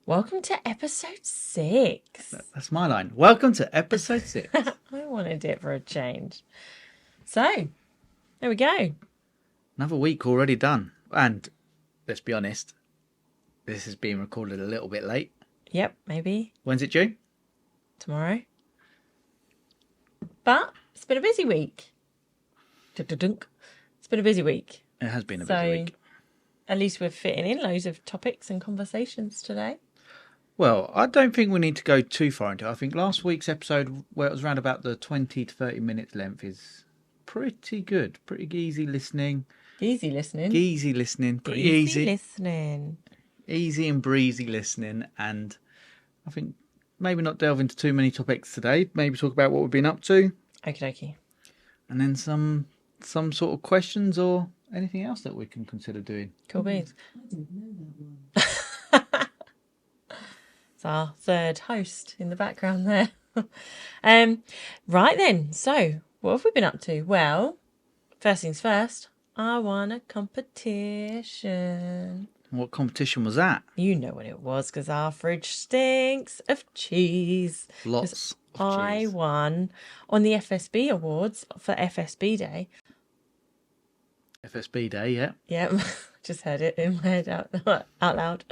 Welcome to episode 6. That's my line. Welcome to episode 6. I wanted it for a change. So, there we go. Another week already done. And let's be honest, this is being recorded a little bit late. Yep, maybe. When's it due? Tomorrow. But it's been a busy week. Dunk. It's been a busy week. It has been a busy week. At least we're fitting in loads of topics and conversations today. Well, I don't think we need to go too far into it. I think last week's episode, where it was around about the 20 to 30 minutes length, is pretty good. Pretty easy listening. Easy listening. Easy listening. Pretty easy listening. Easy and breezy listening. And I think maybe not delve into too many topics today. Maybe talk about what we've been up to. Okie dokie. And then some sort of questions or anything else that we can consider doing. Cool beans. I didn't know that one. It's our third host in the background there. Right then, so what have we been up to? Well, first things first, I won a competition. What competition was that? You know what it was, because our fridge stinks of cheese. Lots of I cheese. won on the FSB Awards for FSB Day. FSB Day, yeah. Yep, just heard it in my head out loud.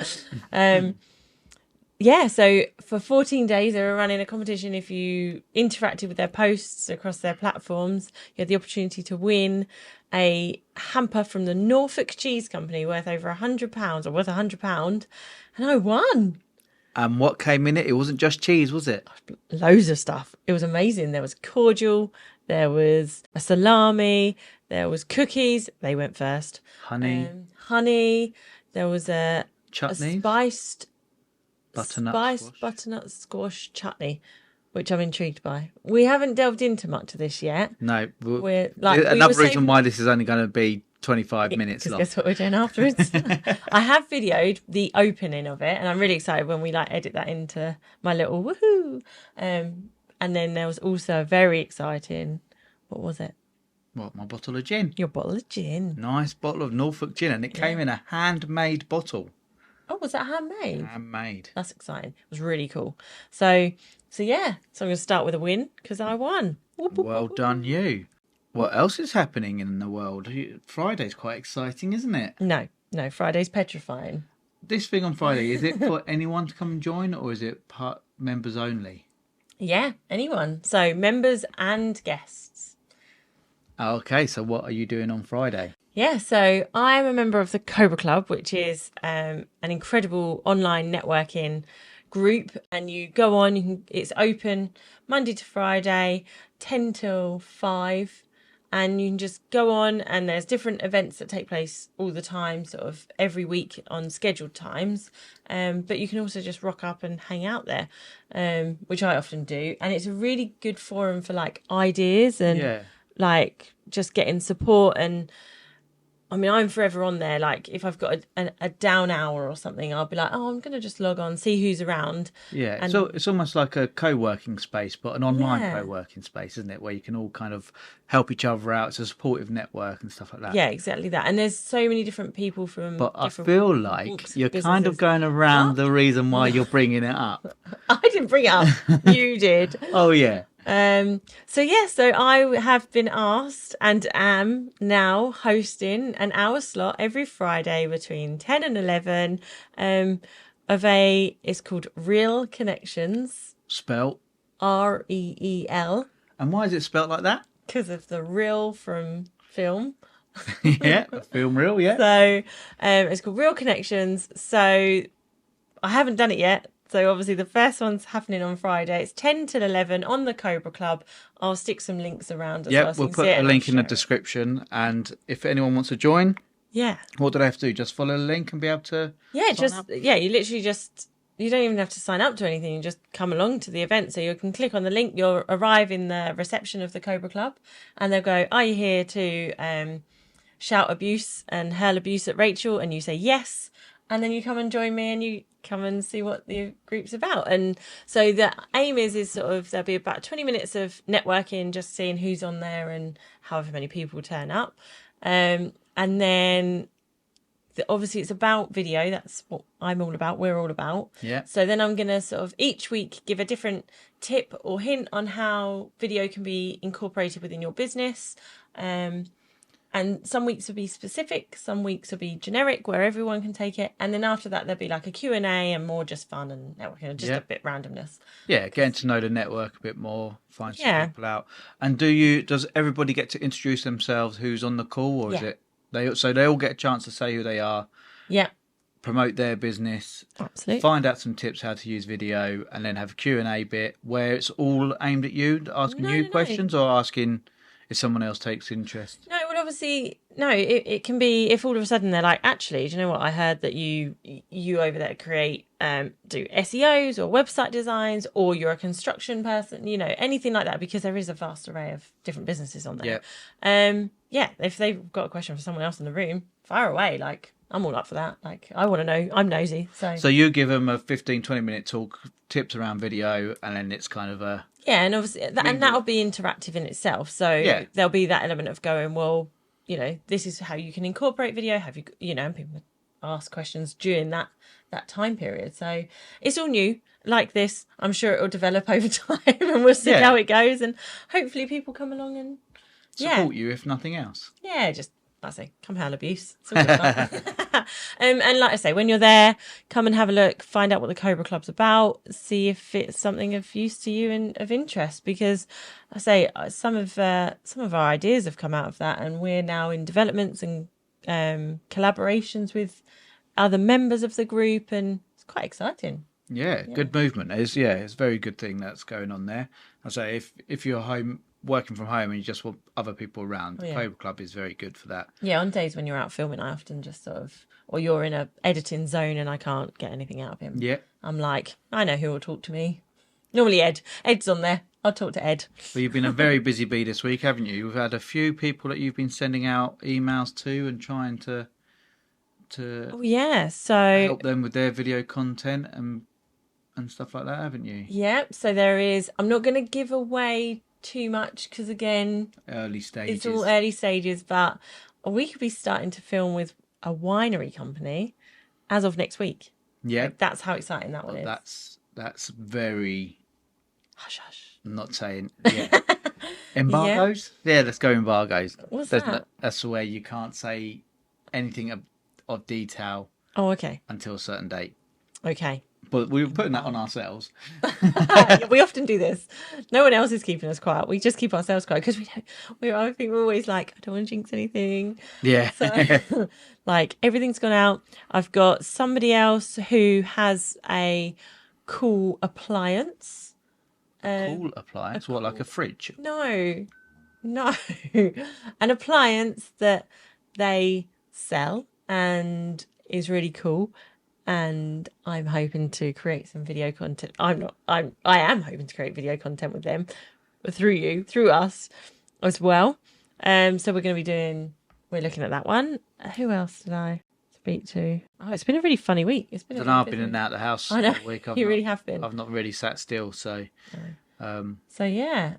Yeah, so for 14 days, they were running a competition. If you interacted with their posts across their platforms, you had the opportunity to win a hamper from the Norfolk Cheese Company worth over £100, or worth £100, and I won. And what came in it? It wasn't just cheese, was it? Loads of stuff. It was amazing. There was cordial, there was a salami, there was cookies. They went first. Honey. Honey. There was a Chutney. spiced Butternut butternut squash chutney, which I'm intrigued by. We haven't delved into much of this yet. No. We're like Another reason why this is only going to be 25 minutes long. Guess what we're doing afterwards? I have videoed the opening of it, and I'm really excited when we edit that into my little woohoo. And then there was also a very exciting. What was it? What, my bottle of gin? Your bottle of gin. Nice bottle of Norfolk gin, and it came in a handmade bottle. Oh, was that handmade? Handmade. That's exciting. It was really cool. So yeah. So I'm going to start with a win because I won. Well done, you. What else is happening in the world? Friday's quite exciting, isn't it? No. Friday's petrifying. This thing on Friday, is it for anyone to come and join, or is it part members only? Yeah, anyone. So members and guests. Okay, so what are you doing on Friday? Yeah, so I'm a member of the Cobra Club, which is an incredible online networking group. And you go on, it's open Monday to Friday, 10 till 5. And you can just go on, and there's different events that take place all the time, sort of every week on scheduled times. But you can also just rock up and hang out there, which I often do. And it's a really good forum for ideas and just getting support. And I mean, I'm forever on there. If I've got a down hour or something, I'll be like, oh, I'm going to just log on, see who's around. Yeah, so it's almost like a co-working space, but an online co-working space, isn't it? Where you can all kind of help each other out. It's a supportive network and stuff like that. Yeah, exactly that. And there's so many different people from But I different feel like you're kind of going around the reason why you're bringing it up. I didn't bring it up. You did. Oh, yeah. So I have been asked and am now hosting an hour slot every Friday between 10 and 11 it's called Real Connections. Spelt? REEL. And why is it spelt like that? Because of the reel from film. Yeah, film reel, yeah. So it's called Real Connections. So I haven't done it yet. So obviously the first one's happening on Friday. It's 10 till 11 on the Cobra Club. I'll stick some links around as well. Yeah, we'll put a link in the description. And if anyone wants to join, what do they have to do? Just follow the link and be able to sign up? You literally you don't even have to sign up to anything. You just come along to the event. So you can click on the link. You'll arrive in the reception of the Cobra Club, and they'll go, are you here to shout abuse and hurl abuse at Rachael? And you say yes. And then you come and join me, and you come and see what the group's about. And so the aim is sort of there'll be about 20 minutes of networking, just seeing who's on there and however many people turn up. And then obviously it's about video. That's what I'm all about. We're all about. Yeah. So then I'm going to sort of each week give a different tip or hint on how video can be incorporated within your business. And some weeks will be specific, some weeks will be generic where everyone can take it. And then after that, there'll be like a Q&A and more just fun and networking, just a bit randomness. Yeah, getting to know the network a bit more, find some Yeah. people out. And does everybody get to introduce themselves who's on the call, or is it they all get a chance to say who they are, Yeah, promote their business, absolutely. find out some tips how to use video, and then have a Q&A bit where it's all aimed at you, asking you questions or asking if someone else takes interest? No, well, obviously, no. It can be if all of a sudden they're like, actually, do you know what? I heard that you over there create do SEOs or website designs, or you're a construction person, anything like that, because there is a vast array of different businesses on there. Yeah. If they've got a question for someone else in the room, fire away. Like, I'm all up for that. Like, I want to know. I'm nosy. So you give them a 15-20 minute talk, tips around video, and then it's kind of a... Yeah, and obviously, that'll be interactive in itself. So there'll be that element of going, well, this is how you can incorporate video. Have you, and people ask questions during that time period. So it's all new like this. I'm sure it will develop over time, and we'll see how it goes. And hopefully people come along and support you, if nothing else. Yeah, just... I say, come hand abuse. It's all good fun. And like I say, when you're there, come and have a look, find out what the Cobra Club's about, see if it's something of use to you and of interest. Because I say some of our ideas have come out of that, and we're now in developments and collaborations with other members of the group, and it's quite exciting. Yeah, good movement. It's a very good thing that's going on there. I say if you're working from home and you just want other people around, the Cobra Club is very good for that. Yeah, on days when you're out filming, I often just sort of, or you're in a editing zone and I can't get anything out of him. Yeah. I'm like, I know who will talk to me. Normally Ed. Ed's on there. I'll talk to Ed. Well, you've been a very busy bee this week, haven't you? You've had a few people that you've been sending out emails to and trying to so help them with their video content and stuff like that, haven't you? Yeah, so there is, I'm not going to give away too much because again, early stages. It's all early stages, but we could be starting to film with a winery company as of next week. Yeah, that's how exciting that one is. That's very hush hush. I'm not saying embargoes. Yeah, let's go embargoes. What's that? That's where you can't say anything of detail. Oh, okay. Until a certain date. Okay. But we were putting that on ourselves. We often do this. No one else is keeping us quiet. We just keep ourselves quiet because I think we're always like, I don't want to jinx anything. Yeah. So, like, everything's gone out. I've got somebody else who has a cool appliance. Cool appliance? What, like a fridge? No. An appliance that they sell and is really cool. And I'm hoping to create some video content. I am hoping to create video content with them through us as well. So we're looking at that one. Who else did I speak to? Oh, it's been a really funny week. I've been in and out of the house I know. all week. Really have been. I've not really sat still, so. So yeah.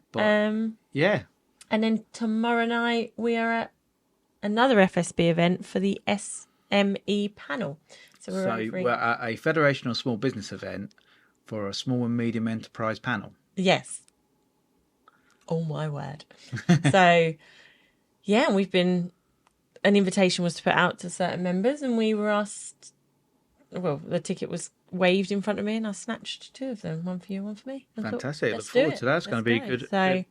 Yeah. And then tomorrow night we are at another FSB event for the SME panel. So we're at a Federation of Small Business event for a small and medium enterprise panel. Yes. Oh my word. So, yeah, an invitation was to put out to certain members and we were asked, well, the ticket was waved in front of me and I snatched two of them, one for you, one for me. Fantastic. Look forward to that. It's going to be good. So,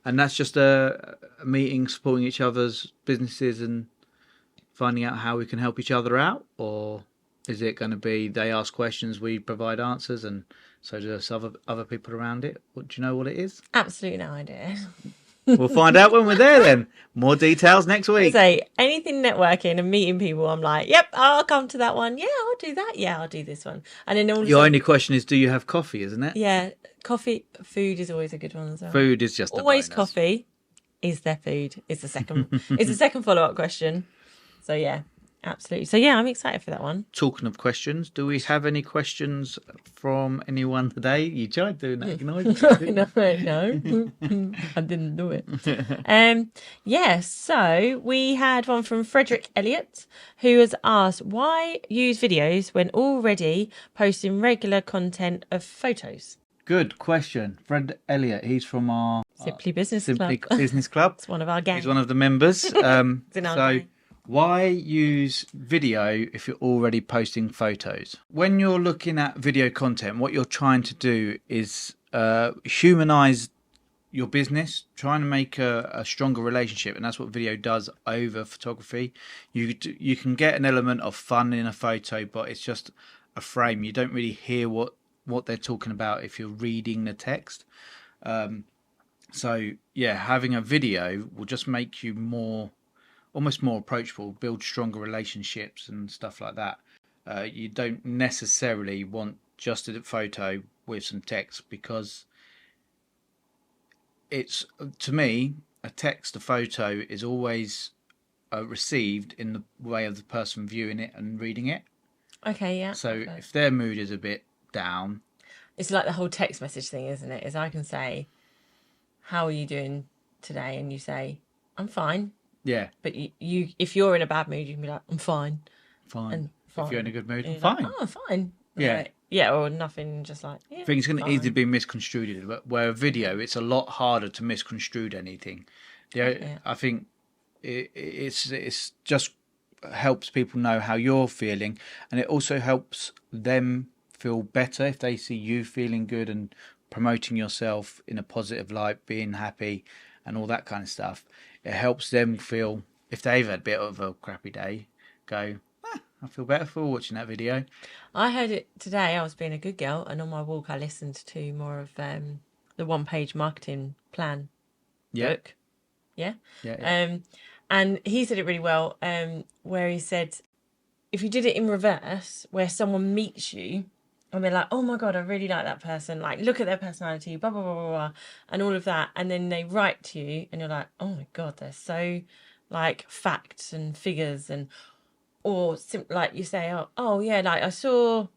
and that's just a meeting, supporting each other's businesses and finding out how we can help each other out, or is it going to be they ask questions, we provide answers, and so there's other people around it? Do you know what it is? Absolutely no idea. We'll find out when we're there then. More details next week. So anything networking and meeting people, I'm like, yep, I'll come to that one. Yeah, I'll do that. Yeah, I'll do this one. And then your only question is, do you have coffee, isn't it? Yeah, coffee. Food is always a good one as well. Food is just always a coffee. Is there food? Is the second. It's the second follow-up question. So yeah. Absolutely. So yeah, I'm excited for that one. Talking of questions, do we have any questions from anyone today? You tried doing that, No, I didn't do it. Yeah, so we had one from Frederick Elliott, who has asked, why use videos when already posting regular content of photos? Good question. Fred Elliott, he's from our Simply Business Simply Club. Business Club. It's one of our gang. He's one of the members. It's in our So gang. why use video if you're already posting photos? When you're looking at video content, what you're trying to do is humanize your business, trying to make a stronger relationship, and that's what video does over photography. You can get an element of fun in a photo, but it's just a frame. You don't really hear what they're talking about if you're reading the text. So yeah, having a video will just make you almost more approachable, build stronger relationships and stuff like that. You don't necessarily want just a photo with some text, because it's, to me, a photo is always received in the way of the person viewing it and reading it. Okay, yeah. So Okay. if their mood is a bit down, It's like the whole text message thing, isn't it? Is I can say, how are you doing today? And you say, I'm fine. yeah, But you if you're in a bad mood, you can be like, I'm fine. fine. And If you're in a good mood, And you're fine. like, oh, I'm fine. Yeah. Like, yeah, or nothing, just like, yeah. I think it's going to fine. easily be misconstrued, but where a video, it's a lot harder to misconstrue anything. Yeah. I think it's just helps people know how you're feeling, and it also helps them feel better if they see you feeling good and promoting yourself in a positive light, being happy and all that kind of stuff. It helps them feel, if they've had a bit of a crappy day, go, I feel better for watching that video. I heard it today. I was being a good girl, and on my walk, I listened to more of the one-page marketing plan book. Yeah. Yeah. And he said it really well, where he said, if you did it in reverse, where someone meets you and they're like, oh my God, I really like that person. Like, look at their personality, blah, blah, blah, blah, blah, and all of that. And then they write to you and you're like, oh my God, they're so like facts and figures and, or like you say, oh yeah, like I saw,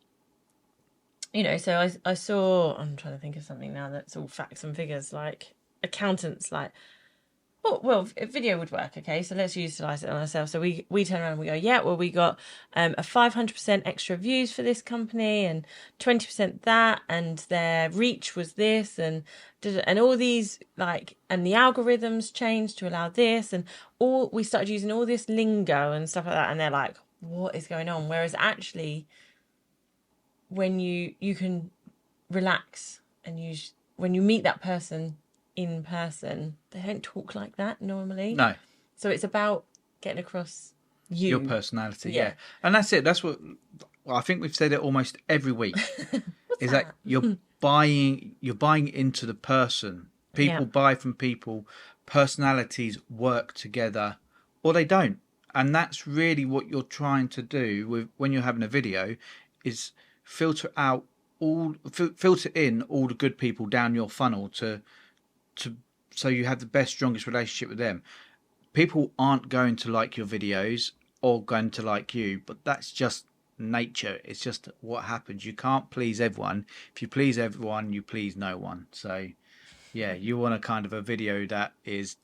so I saw, I'm trying to think of something now that's all facts and figures, like accountants, like, well, a video would work, okay? So let's utilise it on ourselves. So we turn around and we go, yeah, well, we got a 500% extra views for this company and 20% that, and their reach was this, and all these, like, and the algorithms changed to allow this, and we started using all this lingo and stuff like that, and they're like, what is going on? Whereas actually, when you can relax and when you meet that person in person, they don't talk like that normally. No. So it's about getting across Your personality, Yeah. yeah. And that's it. That's what, I think we've said it almost every week. Is that you're buying into the person. People buy from people. Personalities work together, or they don't. And that's really what you're trying to do when you're having a video, is filter in all the good people down your funnel so you have the best, strongest relationship with them. People aren't going to like your videos or going to like you, but that's just nature. It's just what happens. You can't please everyone. If you please everyone, you please no one. So yeah, you want a kind of a video that is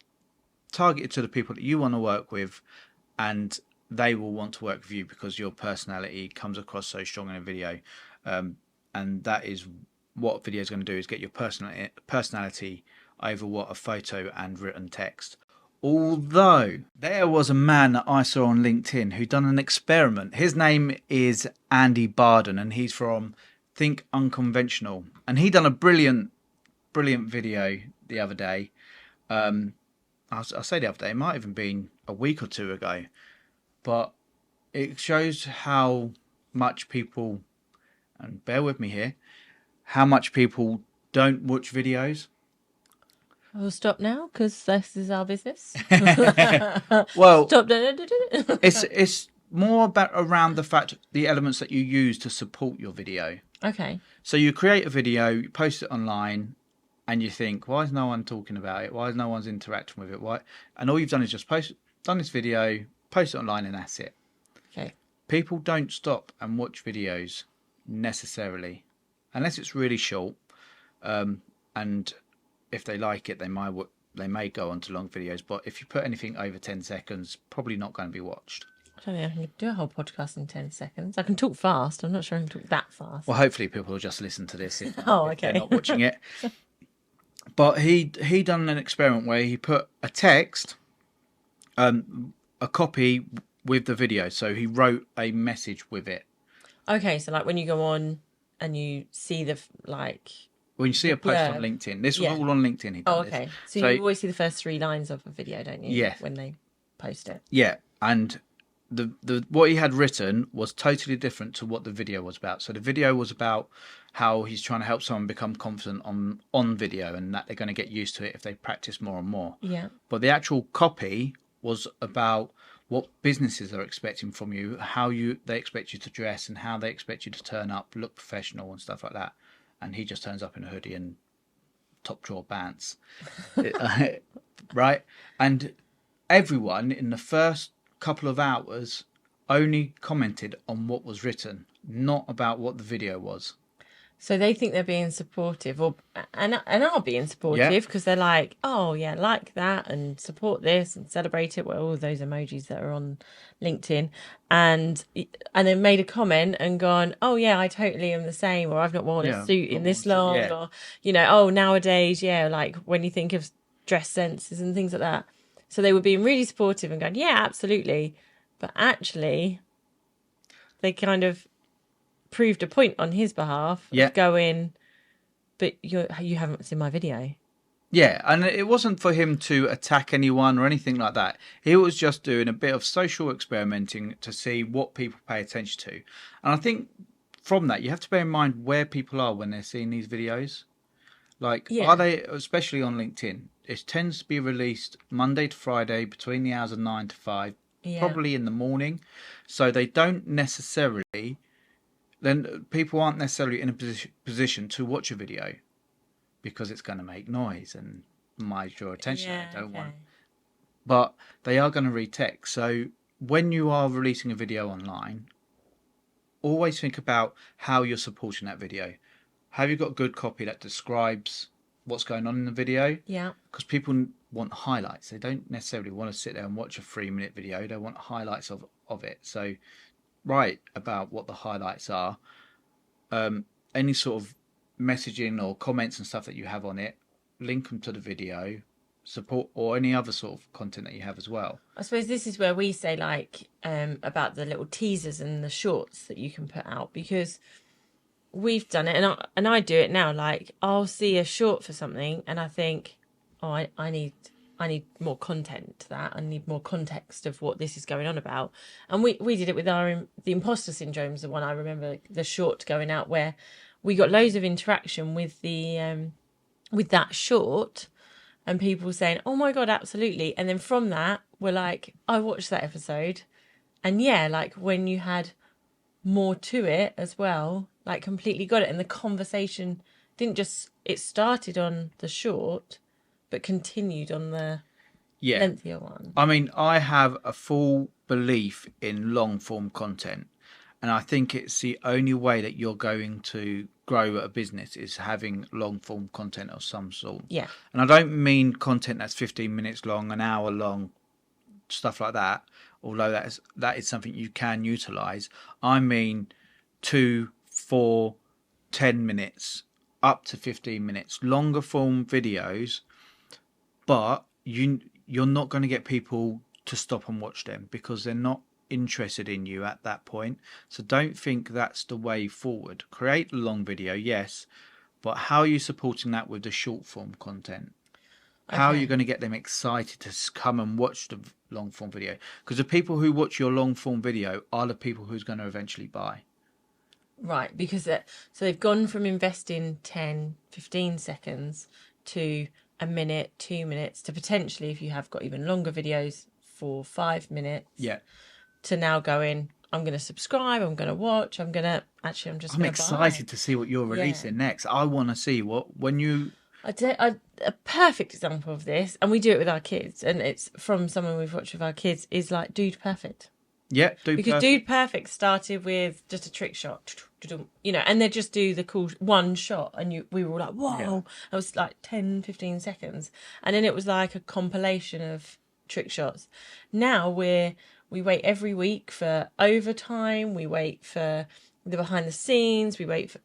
targeted to the people that you want to work with, and they will want to work with you because your personality comes across so strong in a video. And that is what video is going to do, is get your personality over what a photo and written text. Although there was a man that I saw on LinkedIn who done an experiment. His name is Andy Barden, and he's from Think Unconventional, and he done a brilliant video the other day. I'll say the other day, it might have even been a week or two ago, but it shows how much people, and bear with me here, how much people don't watch videos. We'll stop now because this is our business. Well, Stop. it's more around the fact, the elements that you use to support your video. Okay. So you create a video, you post it online, and you think, why is no one talking about it? Why is no one's interacting with it? Why? And all you've done is just done this video, post it online, and that's it. people don't stop and watch videos necessarily, unless it's really short. And if they like it, they may go on to long videos. But if you put anything over 10 seconds, probably not going to be watched. I don't think I can do a whole podcast in 10 seconds. I can talk fast. I'm not sure I can talk that fast. Well, hopefully people will just listen to this if okay. they're not watching it. But he done an experiment where he put a text, a copy with the video. So he wrote a message with it. Okay, so like when you go on and you see when you see a post on LinkedIn, this was all on LinkedIn. He done okay. This. So you always see the first 3 lines of a video, don't you? Yeah. When they post it. Yeah, and the what he had written was totally different to what the video was about. So the video was about how he's trying to help someone become confident on video, and that they're going to get used to it if they practice more and more. Yeah. But the actual copy was about what businesses are expecting from you, how they expect you to dress, and how they expect you to turn up, look professional, and stuff like that. And he just turns up in a hoodie and top drawer pants, right? And everyone in the first couple of hours only commented on what was written, not about what the video was. So they think they're being supportive, and are being supportive because they're like, oh yeah, like that, and support this and celebrate it. Well, all those emojis that are on LinkedIn, and then made a comment and gone, oh yeah, I totally am the same, or I've not worn a suit in this long, or oh nowadays, like when you think of dress senses and things like that. So they were being really supportive and going, yeah, absolutely, but actually, they kind of proved a point on his behalf of going, but you haven't seen my video. Yeah, and it wasn't for him to attack anyone or anything like that. He was just doing a bit of social experimenting to see what people pay attention to. And I think from that, you have to bear in mind where people are when they're seeing these videos. Are they, especially on LinkedIn, it tends to be released Monday to Friday between the hours of 9 to 5, probably in the morning. So they don't necessarily... then people aren't necessarily in a position to watch a video because it's going to make noise and might draw attention. I don't want. But they are going to read text. So when you are releasing a video online, always think about how you're supporting that video. Have you got good copy that describes what's going on in the video? Yeah. Because people want highlights. They don't necessarily want to sit there and watch a 3-minute video. They want highlights of it. So write about what the highlights are. Any sort of messaging or comments and stuff that you have on it, link them to the video, support, or any other sort of content that you have as well. I suppose this is where we say about the little teasers and the shorts that you can put out, because we've done it, and I do it now. I'll see a short for something and I think, oh, I need more content to that. I need more context of what this is going on about. And we did it with the imposter syndrome is the one I remember, the short going out, where we got loads of interaction with with that short, and people saying, oh my God, absolutely. And then from that, we're like, I watched that episode. And when you had more to it as well, completely got it. And the conversation it started on the short, but continued on the lengthier one. I mean, I have a full belief in long form content, and I think it's the only way that you're going to grow a business is having long form content of some sort. Yeah. And I don't mean content that's 15 minutes long, an hour long, stuff like that, although that is something you can utilize. I mean 2, 4, 10 minutes up to 15 minutes, longer form videos. But you're not going to get people to stop and watch them because they're not interested in you at that point. So don't think that's the way forward. Create a long video, yes, but how are you supporting that with the short form content? How are you going to get them excited to come and watch the long form video? Because the people who watch your long form video are the people who's going to eventually buy. Right, because so they've gone from investing 10, 15 seconds to a minute, 2 minutes, to potentially, if you have got even longer videos, 4, 5 minutes. Yeah. To now going, I'm going to subscribe, I'm going to watch, I'm excited to see what you're releasing next. I want to see when you... a perfect example of this, and we do it with our kids, and it's from someone we've watched with our kids, is Dude Perfect. Yeah, Because Dude Perfect started with just a trick shot, you know, and they just do the cool one shot, and we were all like, whoa, Yeah. that was like 10, 15 seconds. And then it was like a compilation of trick shots. Now we wait every week for overtime, we wait for the behind the scenes, we wait for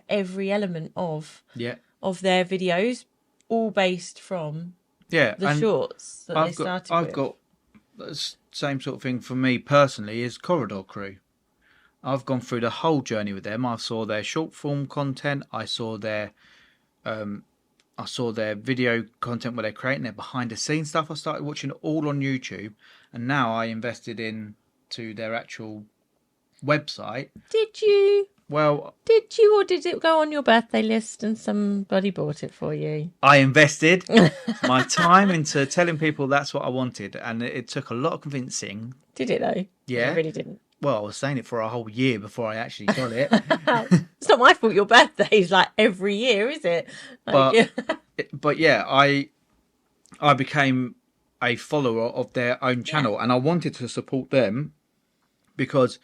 every element of their videos, all based from the shorts that they started with. I've got the same sort of thing for me personally is Corridor Crew. I've gone through the whole journey with them. I saw their short form content. I saw their video content where they're creating their behind the scenes stuff. I started watching it all on YouTube, and now I invested into their actual website. Did you? Well, did you, or did it go on your birthday list and somebody bought it for you? I invested my time into telling people that's what I wanted, and it took a lot of convincing. Did it though? Yeah. It really didn't. Well, I was saying it for a whole year before I actually got it. It's not my fault your birthday is like every year, is it? Like, but yeah, I became a follower of their own channel, and I wanted to support them because,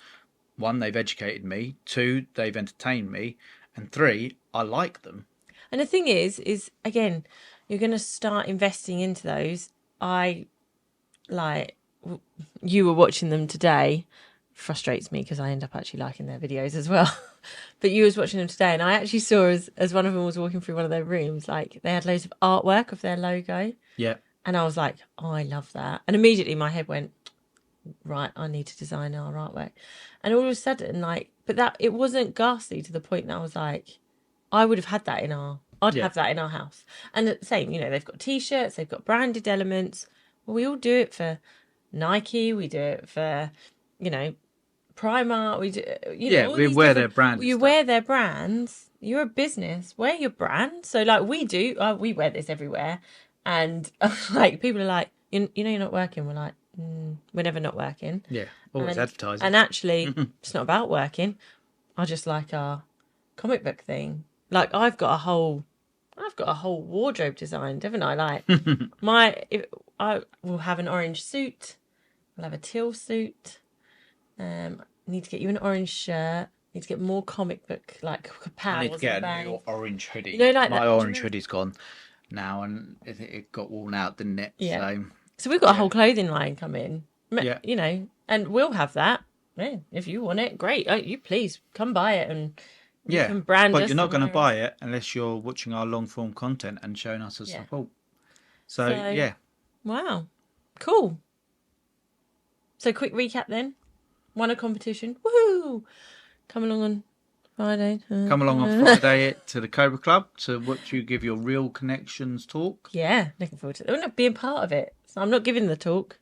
one, they've educated me, two, they've entertained me, and three, I like them. And the thing is again, you're going to start investing into those. You were watching them today. Frustrates me because I end up actually liking their videos as well. But you was watching them today, and I actually saw as one of them was walking through one of their rooms, like they had loads of artwork of their logo. Yeah. And I was like, oh, I love that. And immediately my head went, right, I need to design our artwork. And all of a sudden, but that it wasn't ghastly to the point that I was like, I would have had that have that in our house. And the same, they've got t-shirts, they've got branded elements. Well, we all do it for Nike, we do it for, Primark, we do, we wear their brand. You wear their brands. You're a business. Wear your brand. So we do. We wear this everywhere, and people are like, you're not working. We're like, we're never not working. Yeah, always advertising. And actually, it's not about working. I just like our comic book thing. Like I've got a whole wardrobe designed, haven't I? Like I will have an orange suit. I'll have a teal suit. Need to get you an orange shirt. Need to get more comic book pals. I need to get a new orange hoodie. My orange hoodie's gone now, and it got worn out, didn't it? Yeah. So we've got a whole clothing line come in. Yeah. And we'll have that. Yeah, if you want it, great. You please come buy it and you can brand us. But you're not going to buy it unless you're watching our long form content and showing us a support. So yeah. Wow. Cool. So quick recap then. Won a competition. Woohoo! Come along on Friday. Come along on Friday to the Cobra Club to watch you give your Real Connections talk. Yeah, looking forward to it. We're not being part of it. So I'm not giving the talk.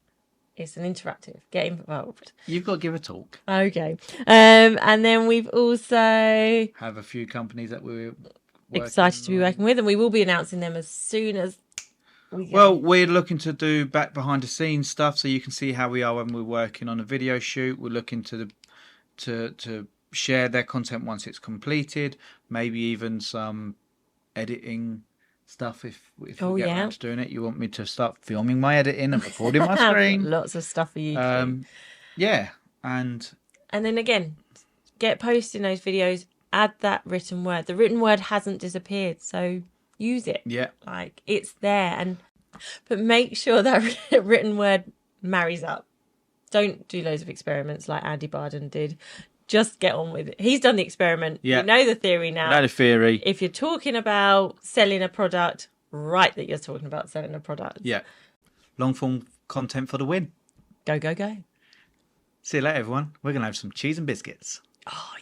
It's an interactive. Get involved. You've got to give a talk. Okay. And then we've also have a few companies that we're excited to be working with, and we will be announcing them as soon as we're looking to do back behind the scenes stuff, so you can see how we are when we're working on a video shoot. We're looking to share their content once it's completed, maybe even some editing stuff if we get around to doing it. You want me to start filming my editing and recording my screen? Lots of stuff for you to do. Yeah, and then again, get posting those videos. Add that written word. The written word hasn't disappeared, so use it. Yeah. It's there. But make sure that written word marries up. Don't do loads of experiments like Andy Barden did. Just get on with it. He's done the experiment. Yeah. You know the theory now. Know the theory. If you're talking about selling a product, write that you're talking about selling a product. Yeah. Long form content for the win. Go, go, go. See you later, everyone. We're going to have some cheese and biscuits. Oh,